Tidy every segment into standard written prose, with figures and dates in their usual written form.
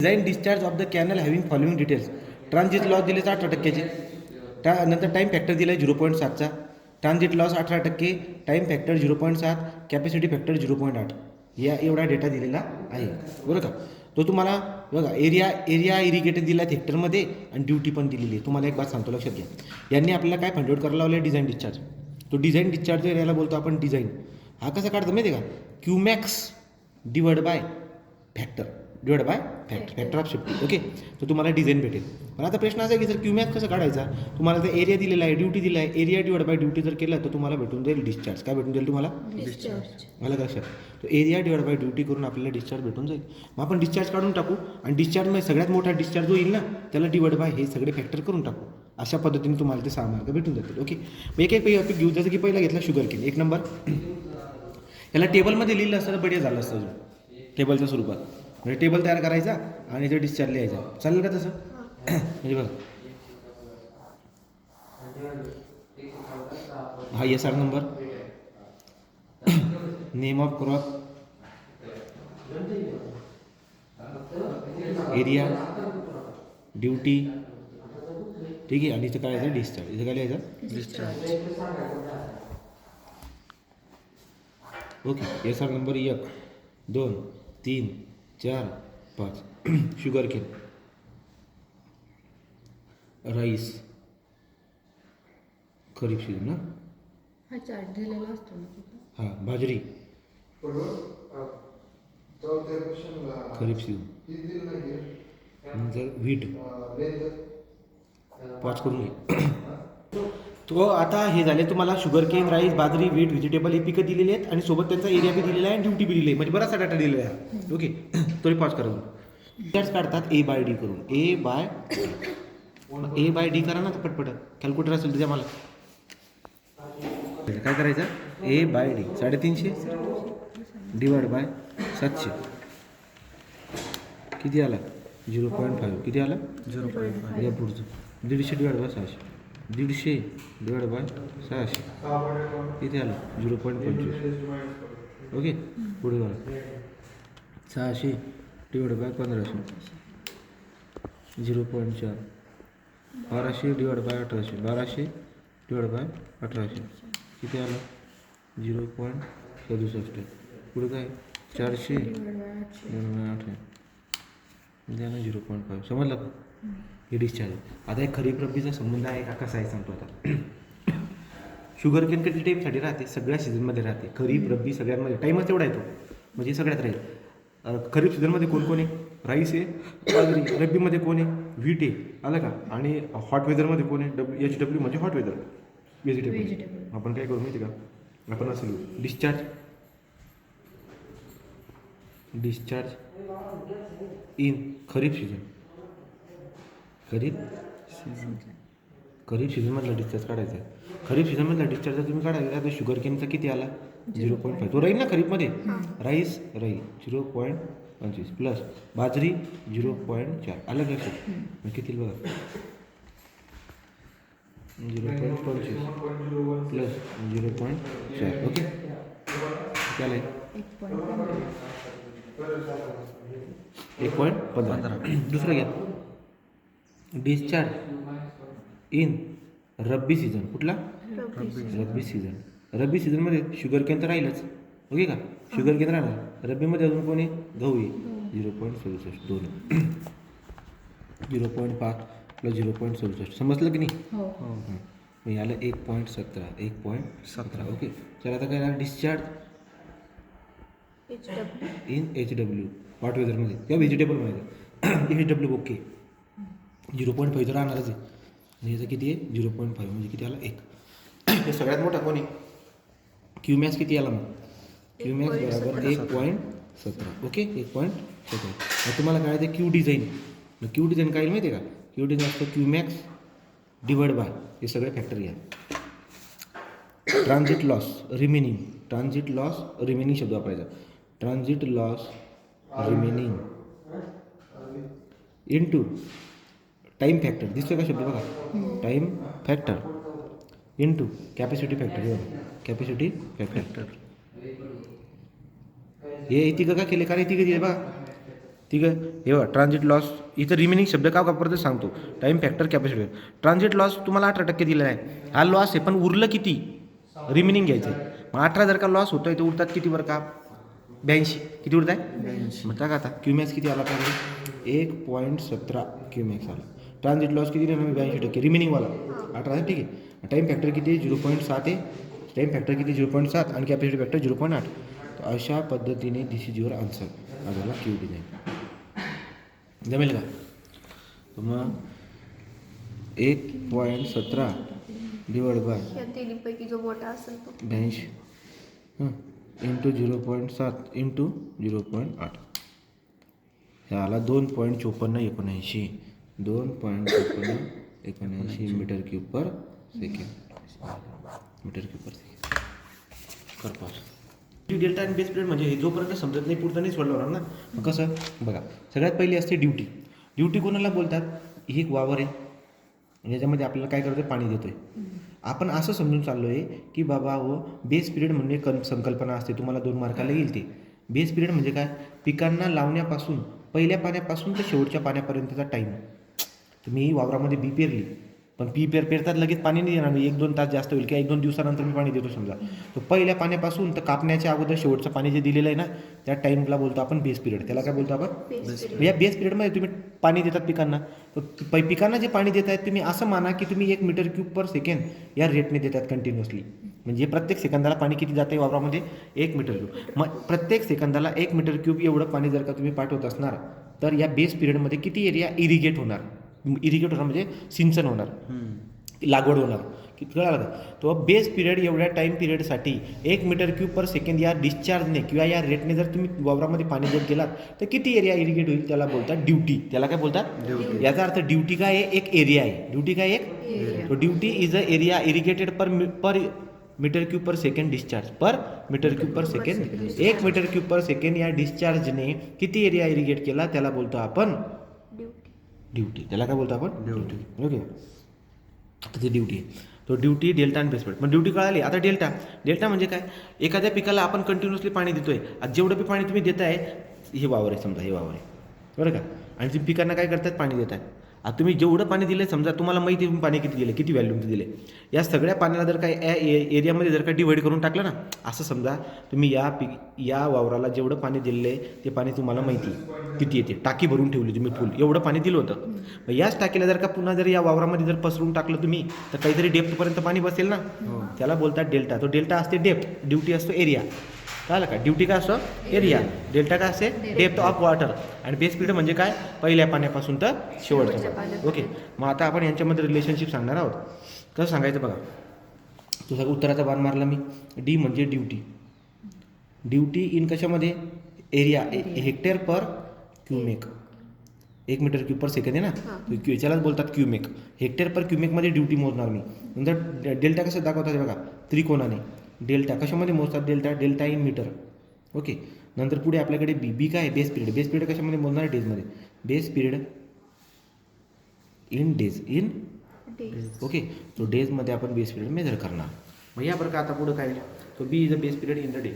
Design discharge of the canal having following details. Transit loss दिले 18%चे, नंतर time factor दिला आहे 0.7चा, ट्रान्झिट लॉस 18%, टाईम फॅक्टर 0.7, कॅपॅसिटी फॅक्टर 0.8, या एवढा डेटा दिलेला आहे. बरं का. तो तुम्हाला बघा एरिया इरिगेटेड दिला आहे हेक्टरमध्ये आणि ड्युटी पण दिलेली आहे. तुम्हाला एक बात सांगतो, लक्षात घ्या. यांनी आपल्याला काय फाइंड आउट करायला लावलं आहे? Design discharge. तो डिझाईन डिस्चार्ज एरियाला बोलतो आपण डिझाईन. हा कसा काढतो माहिती आहे का? Q max divide by factor factor of shifting. Okay. तर तुम्हाला डिझाईन भेटेल. पण आता प्रश्न असा आहे की जर क्यूमॅक्स कसं काढायचा? तुम्हाला जर एरिया दिलेला आहे, ड्युटी दिला आहे, एरिया डिवाइड बाय ड्युटी जर केलं तर तुम्हाला भेटून जाईल डिस्चार्ज. काय भेटून जाईल तुम्हाला? डिस्चार्ज. मला लक्षात. तो एरिया डिवाइड बाय ड्युटी करून आपल्याला डिस्चार्ज भेटून जाईल. मग आपण डिस्चार्ज काढून टाकू आणि डिस्चार्जमध्ये सगळ्यात मोठा डिस्चार्ज जो येईल ना त्याला डिवाइड बाय हे सगळे फॅक्टर करून टाकू. अशा पद्धतीने तुम्हाला ते 6 मार्क भेटून जातील. ओके. मग एक एक घेऊ. जसं की पहिला घेतला शुगर केन 1 नंबर. याला टेबलमध्ये लिहिलं असतं तर बढिया झालं असतं टेबलच्या स्वरूपात. म्हणजे टेबल तयार करायचा आणि ते डिस्चार्ज लिहायचा. चालेल का तसं? म्हणजे बघा, हा SR number, name of crop, area, duty, ठीक आहे. आणि इथं काय लिहायचं? डिस्चार्ज. इथं काय लिहायचं? Discharge. Okay. SR number 1, 2, 3, 4, 5. Sugar cane, rice, kharif season ना, हा चार्ट दिलेला असतो ना तिथं. हां, बाजरी, खरीप सीझन. नंतर व्हीट. पॉज करून घे. तो आता हे झाले तुम्हाला शुगर केन, राईस, बाजरी, व्हीट, व्हेजिटेबल हे पिकं दिलेली आहेत आणि सोबत त्यांचा एरिया बी दिलेला आहे आणि ड्युटी बी दिली आहे. म्हणजे बराचसा डाटा दिलेला आहे. ओके. तरी पॉज करा. डिस्चार्ज काढतात A/D करून. A/D करा ना तर पटपट. कॅल्क्युलेटर असेल त्याच्या मला काय करायचं? A/D 350 डिवाइड बाय 700 किती आला? 0.5. किती आला? 0.5. या पुढचं 150 डिवाइड बाय 600. 150 डिवाइड बाय 600 किती आलं? 0.25. ओके. पुढे बघा, 600 divide by 1500 0.4. 1200 divide by 1800. 1200 divide by 1800 किती आलं? 0.67. पुढे काय? 400 डिवाइड बाय 800 द्या 0.5. समजलं का? हे डिस्चार्ज. आता एक खरीप रब्बीचा संबंध आहे का कसा आहे सांगतो आता. शुगर केन किती टाईमसाठी राहते? सगळ्या सीझनमध्ये राहते. खरीप रब्बी सगळ्यांमध्ये टाईमच तेवढा येतो, म्हणजे सगळ्यात राहील. खरीप सीझनमध्ये कोण आहे? राईस आहे, बाजरी. रब्बीमध्ये कोण आहे? व्हीट आहे. आलं का? आणि हॉट वेदरमध्ये कोण आहे? HW म्हणजे हॉट वेदर, व्हेजिटेबल. आपण काय करू माहिती का? आपण असं लिहू discharge in kharif season. Kharif सीझनमधला डिस्चार्ज काढायचा आहे. खरीप सीझनमधला डिस्चार्ज जर तुम्ही काढायचा तर शुगर केनचा किती आला? 0.5. तो राहील ना खरीपमध्ये. राईस राहील 0.25 प्लस बाजरी 0.4. आलं लक्षात? मग किती बघा? 0.25 प्लस 0.4. ओके. त्याला 1.15. दुसरं घ्या. Discharge in rabi season. कुठला? रब्बी सीझन. रब्बी सीझनमध्ये शुगर केन तर राहीलच. ओके का? शुगर केन राहणार. रब्बीमध्ये अजून कोणी? गहू आहे. 0.67. 2 0.5 प्लस 0.67. समजलं की नाही? मग याला 1.17. 1.17. ओके. चला आता काय? डिस्चार्ज इन HW हॉट वेदरमध्ये किंवा व्हेजिटेबलमध्ये. HW okay. 0.5 तर राहणारच आहे. आणि याचं किती आहे? 0.5 म्हणजे किती आला? 1. हे सगळ्यात मोठा कोण आहे? क्यूमॅक्स किती आला मग? क्यूमॅक्स बरोबर 1.17. ओके. 1.17. मग तुम्हाला काय आहे? Q design. मग क्यू डिझाईन काय माहिती आहे का? क्यू डिझाईन असतं क्यूमॅक्स डिवाइड बाय हे सगळे फॅक्टर घ्या. Transit loss remaining. Transit loss remaining शब्द वापरायचा. Transit loss remaining into time factor. दिसतोय का शब्द बघा? Time factor into capacity factor. Capacity factor. हे तिघं का केले? कारण तिघं दिले बघा. ठीक आहे. हे बघा ट्रान्झिट लॉस इथं रिमेनिंग शब्द का वापरतो सांगतो. Time factor capacity. Transit loss तुम्हाला 18% दिलेला आहे. हा लॉस आहे पण उरलं किती रिमेनिंग घ्यायचं आहे. मग 18 जर का लॉस होतो आहे तर उरतात किती बरं का 82. किती उरत आहे 82. मग का आता क्यूमॅक्स किती आला पाहिजे 1.17 क्यूमॅक्स आला. ट्रान्झिट लॉस किती आहे 82% रिमेनिंगवाला 18 आहे. ठीक आहे. टाईम फॅक्टर किती 0.7 आहे. टाईम फॅक्टर किती 0.7 आणि कॅपॅसिटी फॅक्टर 0.8. तर अशा पद्धतीने दिस इज युअर आन्सर. माझ्याला क्यू दिला आहे. जमेल का. तर मग 1.17 डिवाइड बाय या तिन्हीपैकी जो मोठा असेल तो 82 इंटू 0.7 इंटू 0.8 ह्याला 2.5479 2.5479 metre cube per second. Metre cube per second कर पास. डेल्टा आणि बेस पिरियड म्हणजे हे जोपर्यंत समजत नाही पुढचं नाही सोडलं होणार ना. मग कसं बघा सगळ्यात पहिली असते ड्युटी. ड्युटी कोणाला बोलतात. ही एक वावर आहे याच्यामध्ये आपल्याला काय करतोय पाणी देतोय. आपण असं समजून चाललो आहे की बाबा हो बेस पिरियड म्हणजे संकल्पना असते तुम्हाला 2 मार्काला येईल ते. बेस पिरियड म्हणजे काय पिकांना लावण्यापासून पहिल्या पाण्यापासून तर शेवटच्या पाण्यापर्यंतचा टाईम. तुम्ही वावरामध्ये बी पेरली पण पेरतात लगेच पाणी नाही देणार. 1-2 तास जास्त होईल किंवा 1-2 दिवसानंतर मी पाणी देतो समजा. तर पहिल्या पाण्यापासून तर कापण्याच्या अगोदर शेवटचं पाणी जे दिलेलं आहे ना त्या टाईमला बोलतो आपण बेस पिरियड. त्याला काय बोलतो आपण या बेस पिरियडमध्ये तुम्ही पाणी देतात पिकांना. तर पिकांना जे पाणी देत आहेत तुम्ही असं माना की तुम्ही 1 मीटर क्यूब पर सेकंड या रेटने देतात कंटिन्युअसली. म्हणजे प्रत्येक सेकंदाला पाणी किती जाते वावरामध्ये 1 मीटर क्यूब. मग प्रत्येक सेकंदाला 1 मीटर क्यूब एवढं पाणी जर का तुम्ही पाठवत असणार तर या बेस पिरियडमध्ये किती एरिया इरिगेट होणार. इरिगेट होणार म्हणजे सिंचन होणार लागवड होणार. किती कळालं का. तो बेस पिरियड एवढ्या time पिरियडसाठी 1 metre cube per second या डिस्चार्जने किंवा या रेटने जर तुम्ही वावरामध्ये पाणी देत गेलात तर किती एरिया इरिगेट होईल त्याला बोलतात ड्युटी. त्याला काय बोलतात याचा अर्थ ड्युटी काय आहे एक एरिया आहे. ड्युटी काय एक तो duty is a area irrigated per metre cube per second discharge per metre cube per second. 1 metre cube per second या डिस्चार्जने किती एरिया इरिगेट केला त्याला बोलतो आपण ड्युटी. त्याला काय बोलतो आपण ड्युटी. ओके. आता ती ड्युटी आहे. तो ड्युटी डेल्टा आणि बेस पिरियड. मग ड्युटी कळाली. आता डेल्टा म्हणजे काय एखाद्या पिकाला आपण कंटिन्युअसली पाणी देतोय. जेवढं बी पाणी तुम्ही देताय हे वावर आहे समजा हे वावर आहे बरं का आणि तुम्ही पिकांना काय करतात पाणी देतात. आता तुम्ही जेवढं पाणी दिलं समजा तुम्हाला माहिती आहे पाणी किती दिले किती व्हॅल्यूमचं दिले. या सगळ्या पाण्याला जर काय एरियामध्ये जर का डिवाईड करून टाकलं ना असं समजा तुम्ही या वावराला जेवढं पाणी दिलेलं आहे ते पाणी तुम्हाला माहिती किती येते. टाकी भरून ठेवली तुम्ही फुल एवढं पाणी दिलं होतं. मग याच टाकीला जर का पुन्हा जर या वावरामध्ये जर पसरून टाकलं तुम्ही तर काहीतरी डेप्थपर्यंत पाणी बसेल ना. त्याला बोलतात डेल्टा. तो डेल्टा असते डेप्थ. ड्युटी असतो एरिया. कळलं का. ड्युटी काय असतं एरिया. डेल्टा काय असते डेप्थ ऑफ वॉटर. आणि बेस पिरियड म्हणजे काय पहिल्या पाण्यापासून तर शेवटच्या. ओके. मग आता आपण यांच्यामध्ये रिलेशनशिप सांगणार आहोत. कसं सांगायचं बघा. तो सगळं उत्तराचा बाण मारला मी. डी म्हणजे ड्युटी. ड्युटी इन कशामध्ये एरिया हेक्टर पर cumec. 1 metre cube per second आहे ना याच्यालाच बोलतात क्यूमेक. हेक्टर पर क्यूमेकमध्ये ड्युटी मोजणार मी. नंतर डेल्टा कसं दाखवतात बघा त्रिकोणाने. डेल्टा कशामध्ये मोजतात डेल्टा इन मीटर. ओके. नंतर पुढे आपल्याकडे बी काय बेस पिरियड. बेस पिरियड कशामध्ये मोजणार डेजमध्ये. Base period in days okay. तो डेजमध्ये आपण बेस पिरियड मेजर करणार. मग या प्रकार आता पुढं काय तो B is a base period in the day.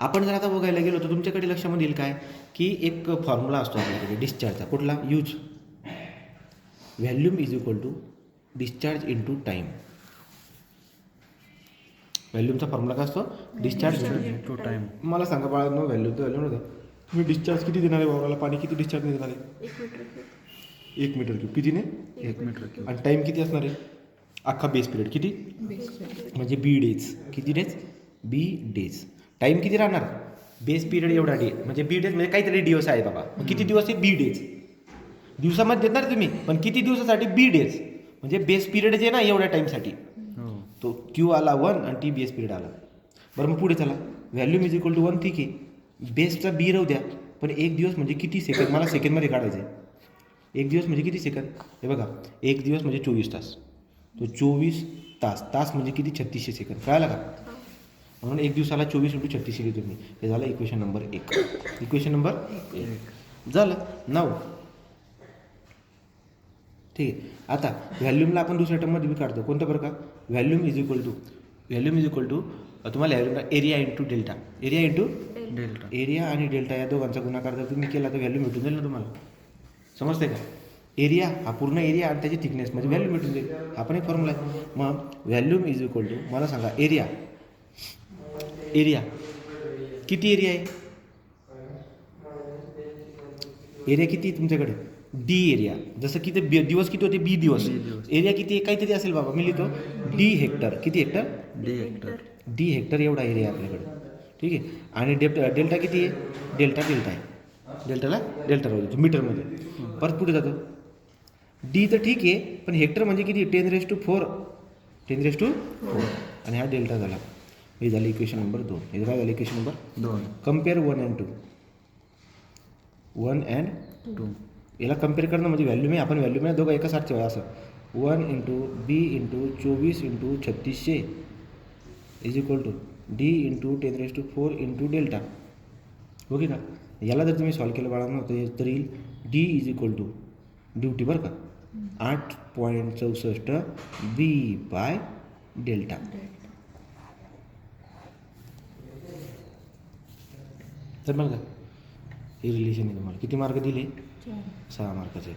आपण जर आता बघायला गेलो तर तुमच्याकडे लक्षामध्ये येईल काय की एक फॉर्म्युला असतो आपल्याकडे डिस्चार्जचा. कुठला use volume is equal to discharge into time. व्हॅल्यूमचा फॉर्म्युला काय असतो डिस्चार्ज इंटू टाईम. मला सांगा बाळांनो व्हॅल्यूचं नव्हतं तुम्ही डिस्चार्ज किती देणार आहे वावराला पाणी किती डिस्चार्ज देणार आहे 1 मीटर क्यूब. कितीने 1 मीटर क्यूब. आणि टाईम किती असणार आहे अख्खा बेस पिरियड किती म्हणजे बी डेज. किती डेज बी डेज. टाईम किती राहणार बेस पिरियड एवढा डे म्हणजे बी डेज म्हणजे काहीतरी दिवस आहे बाबा. मग किती दिवस आहे बी डेज. दिवसामध्ये देणार तुम्ही पण किती दिवसासाठी बी डेज म्हणजे बेस पिरियड जे ना एवढ्या टाईमसाठी तो क्यू आला 1 आणि टी बेस पिरियड आला. बरं मग पुढे चला व्हॅल्यूम इज इक्वल टू 1 ठीक आहे. बेसचा बी राहू द्या पण 1 दिवस म्हणजे किती सेकंद मला सेकंडमध्ये काढायचं आहे. 1 दिवस म्हणजे किती सेकंद हे बघा 1 दिवस म्हणजे 24 तास. तो 24 तास म्हणजे किती 3600 सेकंद. कळालं का. म्हणून 1 दिवसाला 24 × 36 लिहितो मी. हे झालं इक्वेशन नंबर 1. इक्वेशन नंबर 1 झालं. नाव ठीक आहे. आता व्हॅल्यूमला आपण दुसऱ्या टर्ममध्ये बी काढतो. कोणतं बरं का व्हॅल्यूम इज इक्वल टू तुम्हाला area into delta. Area into delta area आणि डेल्टा या दोघांचा गुणाकार जर तुम्ही केला तर व्हॅल्यू भेटून जाईल ना तुम्हाला. समजते का? एरिया हा पूर्ण एरिया आणि त्याची थिकनेस म्हणजे व्हॅल्यू भेटून जाईल. हा पण एक फॉर्म्युला आहे. मग व्हॅल्यूम इज इक्वल टू मला सांगा एरिया. एरिया किती एरिया आहे? एरिया किती आहे तुमच्याकडे? D area. जसं की ते दिवस किती होते? बी दिवस. एरिया किती आहे? काहीतरी असेल बाबा, मी लिहितो डी हेक्टर. किती hectare? D hectare. D hectare एवढा एरिया आहे आपल्याकडे. ठीक आहे. आणि डेल्टा किती आहे? डेल्टा आहे. डेल्टाला डेल्टा राहू देतो मीटरमध्ये. परत पुढे जातो. डी तर ठीक आहे, पण हेक्टर म्हणजे किती? 10⁴. 10⁴ आणि हा डेल्टा झाला. हे झालं इक्वेशन नंबर 2. हे काय झालं equation number 2. Compare 1 and 2. 1 and 2. याला कम्पेअर करणं म्हणजे व्हॅल्यू मी आपण व्हॅल्यू दोघं एका सारखे असं 1 × B × 24 × 3600 is equal to D × 10⁴ × delta. Okay का? याला जर तुम्ही सॉल्व केलं बाळांनो तर येईल D is equal to duty बरं का 8.64 B/डेल्टा. तर बघा हे रिलेशन आहे. तुम्हाला किती मार्क दिले? 6 मार्काचे.